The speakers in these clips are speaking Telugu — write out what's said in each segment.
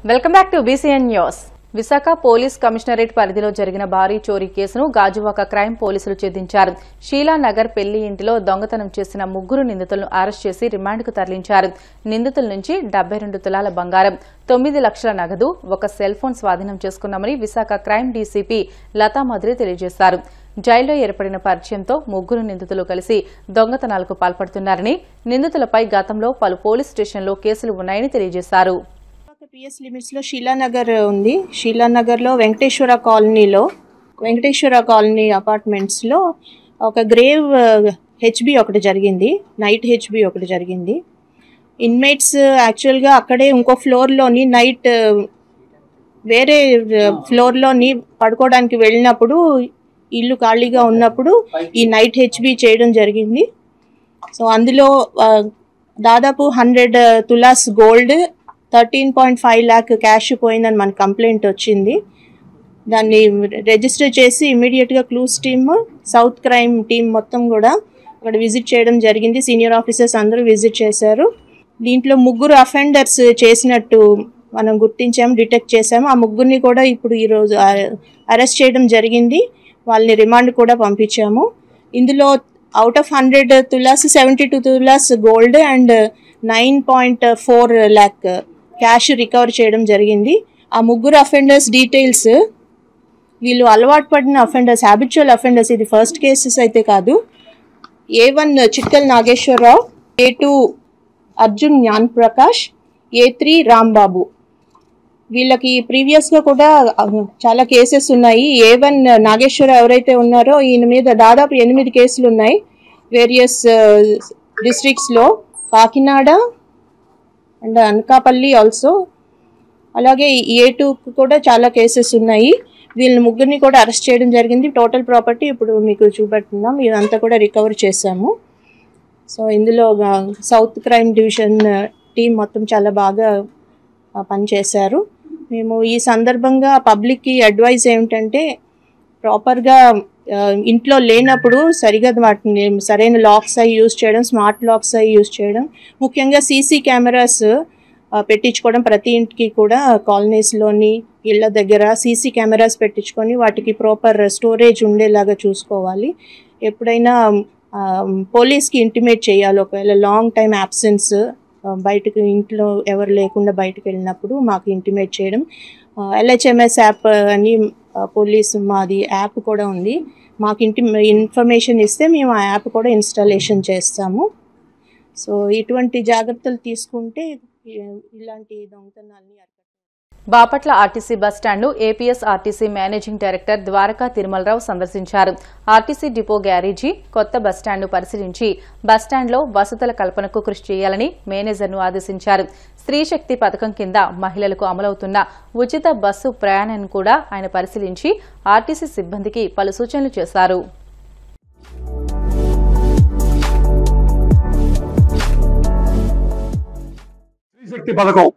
Welcome back to BCN news. Visakha police commissionerate పరిధిలో జరిగిన భారీ చోరీ కేసును గాజువాక క్రైమ్ పోలీసులు ఛేదించారు. షీలానగర్ పెళ్లి ఇంటిలో దొంగతనం చేసిన 3 నిందితులను అరెస్ట్ చేసి రిమాండ్కు తరలించారు. నిందితుల నుంచి 72 తులాల బంగారం, 9 లక్షల నగదు, ఒక సెల్ ఫోన్ స్వాధీనం చేసుకున్నామని విశాఖ క్రైమ్ డీసీపీ లతా మద్రి తెలియజేశారు. జైల్లో ఏర్పడిన పరిచయంతో 3 నిందితులు కలిసి దొంగతనాలకు పాల్పడుతున్నారని, నిందితులపై గతంలో పలు పోలీస్ స్టేషన్లో కేసులు ఉన్నాయని తెలియజేశారు. పిఎస్ లిమిట్స్ లో షీలానగర్ ఉంది. షీలానగర్ లో వెంకటేశ్వర కాలనీ అపార్ట్మెంట్స్ లో ఒక గ్రేవ్ హెచ్బి ఒకటి జరిగింది, నైట్ హెచ్బి ఒకటి జరిగింది. ఇన్మేట్స్ యాక్చువల్గా అక్కడే ఇంకో ఫ్లోర్లోని నైట్ వేరే ఫ్లోర్లోని పడుకోవడానికి వెళ్ళినప్పుడు ఇల్లు ఖాళీగా ఉన్నప్పుడు ఈ నైట్ హెచ్బి చేయడం జరిగింది. సో అందులో దాదాపు 100 తులాస్ గోల్డ్, 13.5 lakh క్యాష్ పోయిందని మనకు కంప్లైంట్ వచ్చింది. దాన్ని రిజిస్టర్ చేసి ఇమీడియట్గా clues team, south crime team మొత్తం కూడా అక్కడ విజిట్ చేయడం జరిగింది. సీనియర్ ఆఫీసర్స్ అందరూ విజిట్ చేశారు. దీంట్లో 3 అఫెండర్స్ చేసినట్టు మనం గుర్తించాము, డిటెక్ట్ చేశాము. ఆ 3ని కూడా ఇప్పుడు ఈరోజు అరెస్ట్ చేయడం జరిగింది. వాళ్ళని రిమాండ్ కూడా పంపించాము. ఇందులో out of 100 tolas 72 tolas gold and 9.4 lakh cash recover చేయడం జరిగింది. ఆ 3 అఫెండర్స్ డీటెయిల్స్, వీళ్ళు అలవాటు పడిన అఫెండర్స్, హ్యాబిచువల్ అఫెండర్స్. ఇది ఫస్ట్ కేసెస్ అయితే కాదు. A1 Chikkal Nageswararao, A2 Arjun Gyan Prakash, A3 Rambabu. వీళ్ళకి ప్రీవియస్గా కూడా చాలా కేసెస్ ఉన్నాయి. A1 నాగేశ్వరరావు ఎవరైతే ఉన్నారో ఈయన మీద దాదాపు 8 కేసులు ఉన్నాయి వేరియస్ డిస్ట్రిక్ట్స్లో, కాకినాడ అండ్ అనకాపల్లి ఆల్సో. అలాగే A2 కూడా చాలా కేసెస్ ఉన్నాయి. వీళ్ళని 3ని కూడా అరెస్ట్ చేయడం జరిగింది. టోటల్ ప్రాపర్టీ ఇప్పుడు మీకు చూపెడుతున్నాం. ఇదంతా కూడా రికవర్ చేశాము. సో ఇందులో సౌత్ క్రైమ్ డివిజన్ టీం మొత్తం చాలా బాగా పనిచేశారు. మేము ఈ సందర్భంగా పబ్లిక్కి అడ్వైజ్ ఏమిటంటే, ప్రాపర్గా ఇంట్లో లేనప్పుడు సరిగా వాటిని సరైన లాక్స్ అవి యూజ్ చేయడం, స్మార్ట్ లాక్స్ అవి యూజ్ చేయడం, ముఖ్యంగా సీసీ కెమెరాస్ పెట్టించుకోవడం. ప్రతి ఇంటికి కూడా కాలనీస్లోని ఇళ్ళ దగ్గర సీసీ కెమెరాస్ పెట్టించుకొని వాటికి ప్రాపర్ స్టోరేజ్ ఉండేలాగా చూసుకోవాలి. ఎప్పుడైనా పోలీస్కి ఇంటిమేట్ చేయాలి. ఒకవేళ లాంగ్ టైం అబ్సెన్స్, బయటకు ఇంట్లో ఎవరు లేకుండా బయటకు వెళ్ళినప్పుడు మాకు ఇంటిమేట్ చేయడం. LHMS యాప్ అని పోలీసు మాది యాప్ కూడా ఉంది. మాకు ఇన్ఫర్మేషన్ ఇస్తే మేము ఆ యాప్ కూడా ఇన్స్టాలేషన్ చేస్తాము. సో ఇటువంటి జాగ్రత్తలు తీసుకుంటే ఇలాంటి దొంగతనాల్ని బాపట్ల ఆర్టీసీ బస్టాండ్ను APS RTC managing director Dwaraka Tirumala Rao సందర్శించారు. ఆర్టీసీ డిపో గ్యారేజీ, కొత్త బస్టాండ్ను పరిశీలించి బస్టాండ్లో వసతుల కల్పనకు కృషి చేయాలని మేనేజర్ను ఆదేశించారు. స్త్రీశక్తి పథకం కింద మహిళలకు అమలవుతున్న ఉచిత బస్సు ప్రయాణాన్ని కూడా ఆయన పరిశీలించి ఆర్టీసీ సిబ్బందికి పలు సూచనలు చేశారు. స్త్రీశక్తి పథకం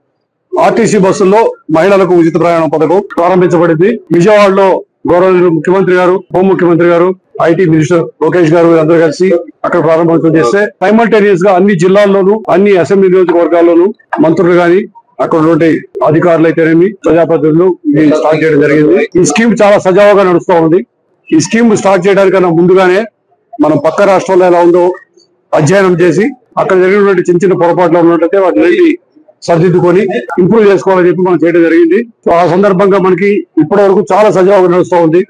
ఆర్టీసీ బస్సుల్లో మహిళలకు ఉచిత ప్రయాణం పథకం ప్రారంభించబడింది. విజయవాడలో గౌరవ ముఖ్యమంత్రి గారు, హోం ముఖ్యమంత్రి గారు, ఐటీ మినిస్టర్ లోకేష్ గారు అందరూ కలిసి అక్కడ ప్రారంభోత్సవం చేస్తే, సైమల్టేనియస్ గా అన్ని జిల్లాల్లోనూ, అన్ని అసెంబ్లీ నియోజకవర్గాల్లోనూ మంత్రులు గాని, అక్కడ ఉండే అధికారులు అయితేనేమి, ప్రజాప్రతినిధులు ఇది స్టార్ట్ చేయడం జరిగింది. ఈ స్కీమ్ చాలా సజావుగా నడుస్తూ ఉంది. ఈ స్కీమ్ స్టార్ట్ చేయడానికన్నా ముందుగానే మనం పక్క రాష్ట్రంలో ఎలా ఉందో అధ్యయనం చేసి, అక్కడ జరిగినటువంటి చిన్న చిన్న పొరపాట్లు ఉన్నట్టయితే వాటిని సరిదిద్దుకొని ఇంప్రూవ్ చేసుకోవాలని చెప్పి మనం చేయడం జరిగింది. సో ఆ సందర్భంగా మనకి ఇప్పటి వరకు చాలా సజావుగా నడుస్తూ ఉంది.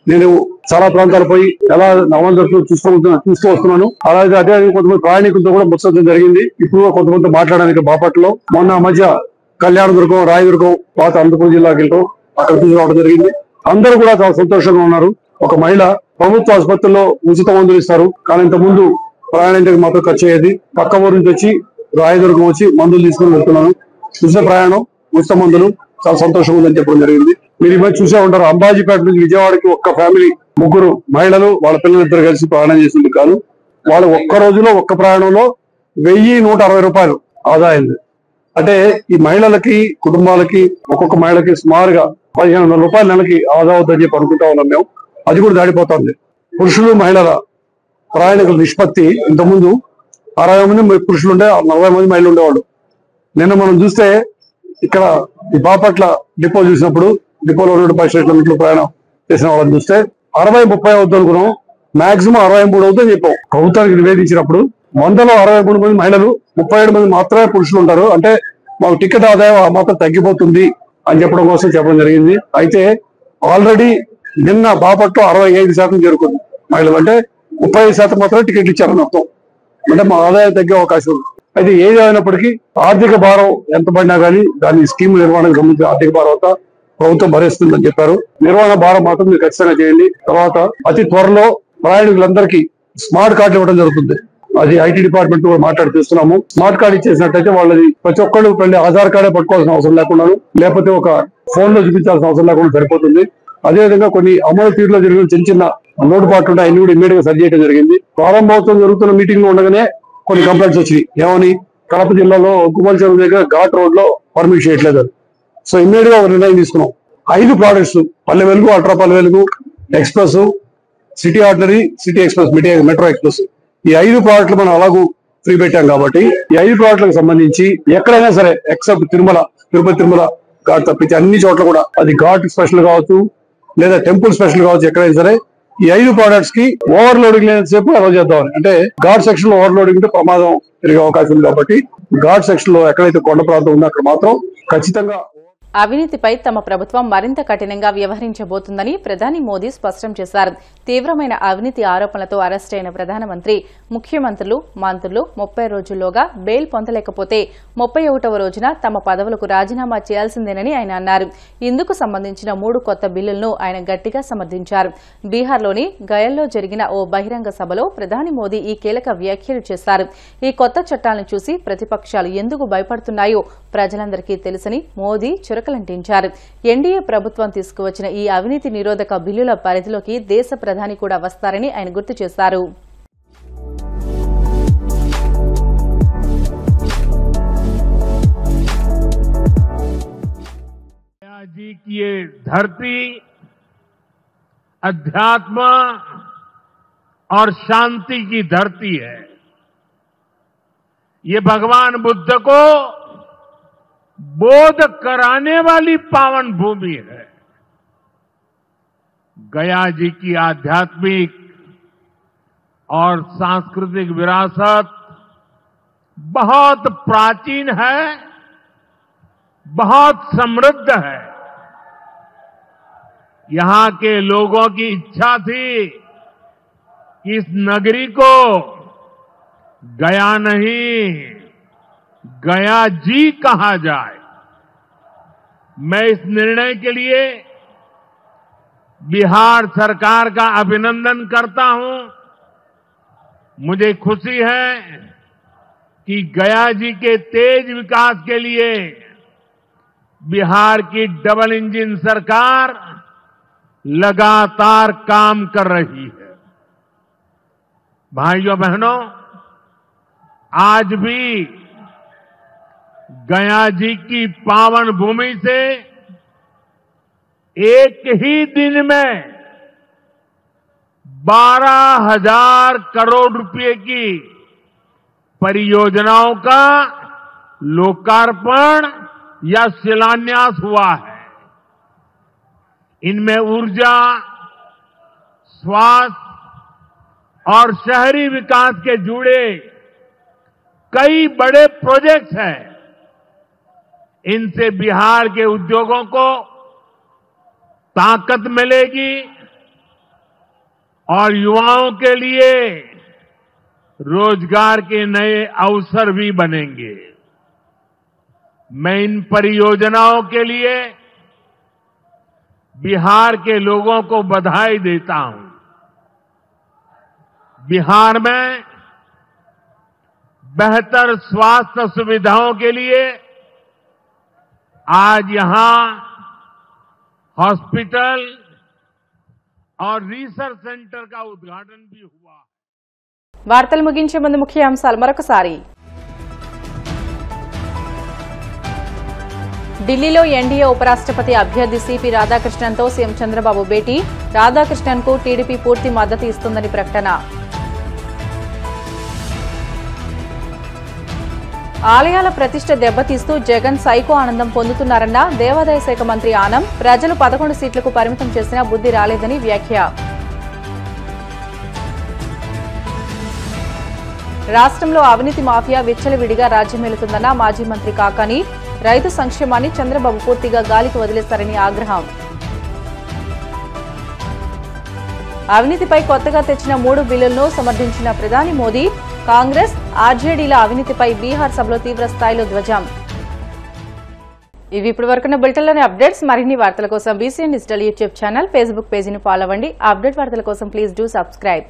నేను చాలా ప్రాంతాలు పోయి ఎలా నవందరూ చూస్తూ వస్తున్నాను. అలాగే అదే కొంతమంది ప్రయాణికులతో కూడా ముచ్చడం జరిగింది. ఇప్పుడు కొంతమంది మాట్లాడడానికి బాపట్లో మొన్న మధ్య కళ్యాణదుర్గం, రాయదుర్గం, పాత అనంతపురం జిల్లాకి వెళ్ళడం, అక్కడ తీసుకురావడం జరిగింది. అందరూ కూడా చాలా సంతోషంగా ఉన్నారు. ఒక మహిళ ప్రభుత్వ ఆసుపత్రుల్లో ఉచిత మందులు ఇస్తారు, కానీ ఇంత ముందు ప్రయాణించడానికి మాత్రం ఖర్చు అయ్యేది. పక్క ఊరి నుంచి వచ్చి రాయదుర్గం వచ్చి మందులు తీసుకుని వెళ్తున్నాను. ఉచిత ప్రయాణం, ఉచిత మందులు, చాలా సంతోషంగా ఉందని చెప్పడం జరిగింది. మీరు ఇవన్నీ చూసే ఉంటారు. అంబాజీపేట నుంచి విజయవాడకి ఒక్క ఫ్యామిలీ 3 మహిళలు వాళ్ళ పిల్లలిద్దరు కలిసి ప్రయాణం చేసింది కాదు. వాళ్ళు ఒక్క రోజులో ఒక్క ప్రయాణంలో 1160 రూపాయలు ఆదా అయింది. అంటే ఈ మహిళలకి, కుటుంబాలకి, ఒక్కొక్క మహిళకి సుమారుగా 1500 రూపాయల నెలకి ఆదా అవుతుందని చెప్పి అనుకుంటా ఉన్నాం మేము. అది కూడా దాడిపోతుంది. పురుషులు మహిళల ప్రయాణికుల నిష్పత్తి ఇంతకుముందు 60 మంది పురుషులు ఉండే, 40 మంది మహిళలు ఉండేవాళ్ళు. నిన్న మనం చూస్తే ఇక్కడ ఈ బాపట్ల డిపో చూసినప్పుడు డిపోలో 10 కిలోమీటర్లు ప్రయాణం చేసిన వాళ్ళని చూస్తే 60-30 అవుతుంది అనుకున్నాం, మాక్సిమం 63 అవుతుందని చెప్పాం. ప్రభుత్వానికి నివేదించినప్పుడు 100లో 63 మంది మహిళలు, 37 మంది మాత్రమే పురుషులు ఉంటారు. అంటే మాకు టికెట్ ఆదాయం మాత్రం తగ్గిపోతుంది అని చెప్పడం కోసం చెప్పడం జరిగింది. అయితే ఆల్రెడీ నిన్న బాపట్ల 65% చేరుకుంది మహిళలు. అంటే 35% మాత్రమే టికెట్లు ఇచ్చారని అర్థం. అంటే మా ఆదాయం తగ్గే అవకాశం ఉంది. అయితే ఏది అయినప్పటికీ ఆర్థిక భారం ఎంత పడినా కానీ దాని స్కీమ్ నిర్వహణకు సంబంధించిన ఆర్థిక భారం అంతా ప్రభుత్వం భరిస్తుందని చెప్పారు. నిర్వహణ భారం మాత్రం మీరు ఖచ్చితంగా చేయండి. తర్వాత అతి త్వరలో ప్రయాణికులందరికీ స్మార్ట్ కార్డులు ఇవ్వడం జరుగుతుంది. అది ఐటీ డిపార్ట్మెంట్ మాట్లాడి తీస్తున్నాము. స్మార్ట్ కార్డు ఇచ్చేసినట్టయితే వాళ్ళది ప్రతి ఒక్కళ్ళు వెళ్ళి ఆధార్ కార్డే పట్టుకోవాల్సిన అవసరం లేకుండా, లేకపోతే ఒక ఫోన్ లో చూపించాల్సిన అవసరం లేకుండా సరిపోతుంది. అదేవిధంగా కొన్ని అమలు తీరులో జరిగిన చిన్న లోటుపాట్లు ఉంటాయి, అన్ని కూడా ఇమీడియట్ గా సరి చేయడం జరిగింది. ప్రారంభోత్సవం జరుగుతున్న మీటింగ్ లో ఉండగానే కొన్ని కంప్లైంట్స్ వచ్చినాయి. ఏమని? కడప జిల్లాలో గుమ్మల చెరువు దగ్గర ఘాట్ రోడ్ లో పర్మిట్ చేయట్లేదు. సో ఇమీడియట్ గా ఒక నిర్ణయం తీసుకున్నాం. 5 products, Palle Velugu, ultra Palle Velugu, express, city ordinary, city express, metro express, ఈ 5 ప్రోడక్ట్లు మనం అలాగూ ఫ్రీ పెట్టాం. కాబట్టి ఈ 5 ప్రోడక్ట్లకు సంబంధించి ఎక్కడైనా సరే ఎక్సెప్ట్ తిరుపతి తిరుమల ఘాట్ తప్పించి అన్ని చోట్ల కూడా అది ఘాట్ స్పెషల్ కావచ్చు లేదా టెంపుల్ స్పెషల్ కావచ్చు, ఎక్కడైనా సరే ఈ 5 ప్రోడక్ట్స్ కి ఓవర్లోడింగ్ లేసేపు అలౌ చేద్దామని. అంటే ఘాట్ సెక్షన్ లో ఓవర్లోడింగ్ ఉంటే ప్రమాదం పెరిగే అవకాశం ఉంది. కాబట్టి ఘాట్ సెక్షన్ లో ఎక్కడైతే కొండ ప్రాంతం ఉందో అక్కడ మాత్రం ఖచ్చితంగా అవినీతిపై తమ ప్రభుత్వం మరింత కఠినంగా వ్యవహరించబోతుందని ప్రధాని మోదీ స్పష్టం చేశారు. తీవ్రమైన అవినీతి ఆరోపణలతో అరెస్టైన ప్రధానమంత్రి, ముఖ్యమంత్రులు, మంత్రులు 30 రోజుల్లోగా బెయిల్ పొందలేకపోతే 31వ రోజున తమ పదవులకు రాజీనామా చేయాల్సిందేనని ఆయన అన్నారు. ఇందుకు సంబంధించిన 3 కొత్త బిల్లులను ఆయన గట్టిగా సమర్థించారు. బీహార్లోని గయల్లో జరిగిన ఓ బహిరంగ సభలో ప్రధాని మోదీ ఈ కీలక వ్యాఖ్యలు చేశారు. ఈ కొత్త చట్టాలను చూసి ప్రతిపక్షాలు ఎందుకు భయపడుతున్నాయో ప్రజలందరికీ తెలుసని మోదీ చురకలంటించారు. ఎన్డీఏ ప్రభుత్వం తీసుకువచ్చిన ఈ అవినీతి నిరోధక బిల్లుల పరిధిలోకి దేశ ప్రధాని కూడా వస్తారని ఆయన గుర్తు చేశారు. जी की ये धरती अध्यात्म और शांति की धरती है। ये भगवान बुद्ध को बोध कराने वाली पावन भूमि है। गया जी की आध्यात्मिक और सांस्कृतिक विरासत बहुत प्राचीन है, बहुत समृद्ध है। यहां के लोगों की इच्छा थी कि इस नगरी को गया नहीं, गया जी कहा जाए। मैं इस निर्णय के लिए बिहार सरकार का अभिनंदन करता हूं। मुझे खुशी है कि गया जी के तेज विकास के लिए बिहार की डबल इंजन सरकार लगातार काम कर रही है। भाइयों बहनों, आज भी गया जी की पावन भूमि से एक ही दिन में 12,000 करोड़ रुपए की परियोजनाओं का लोकार्पण या शिलान्यास हुआ है। इनमें ऊर्जा, स्वास्थ्य और शहरी विकास के जुड़े कई बड़े प्रोजेक्ट्स हैं। इनसे बिहार के उद्योगों को ताकत मिलेगी और युवाओं के लिए रोजगार के नए अवसर भी बनेंगे। मैं इन परियोजनाओं के लिए बिहार के लोगों को बधाई देता हूं। बिहार में बेहतर स्वास्थ्य सुविधाओं के लिए आज यहां हॉस्पिटल और रिसर्च सेंटर का उद्घाटन भी हुआ। వార్తలు ముగించే ముందు ముఖ్య అంశాలు మరొకసారి. ఢిల్లీలో ఎన్డీఏ ఉపరాష్ట్రపతి అభ్యర్థి సిపి రాధాకృష్ణన్తో సీఎం చంద్రబాబు భేటీ. రాధాకృష్ణన్కు టీడీపీ పూర్తి మద్దతు ఇస్తుందని ప్రకటన. ఆలయాల ప్రతిష్ఠ దెబ్బతీస్తూ జగన్ సైకో ఆనందం పొందుతున్నారన్న దేవాదాయ శాఖ మంత్రి ఆనం. ప్రజలు 11 సీట్లకు పరిమితం చేసినా బుద్ధి రాలేదని వ్యాఖ్య. రాష్ట్రంలో అవినీతి మాఫియా విచ్చలవిడిగా రాజ్యమేలుతుందన్న మాజీ మంత్రి కాకాని. రైతు సంక్షేమాన్ని చంద్రబాబు పూర్తిగా గాలికి వదిలేస్తారని ఆగ్రహం. అవినీతిపై కొత్తగా తెచ్చిన 3 బిల్లులను సమర్థించిన ప్రధాని మోదీ. కాంగ్రెస్ ఆర్జేడీల అవినీతిపై బీహార్ సభలో తీవ్ర స్థాయిలో ధ్వజం. ఇవి ఇప్పటి వరకున్న బులెటిన్లోని అప్డేట్స్. మరిన్ని వార్తల కోసం BCN digital YouTube channel, Facebook పేజీని ఫాలో అవ్వండి. అప్డేట్ వార్తల కోసం ప్లీజ్ డూ సబ్స్క్రైబ్.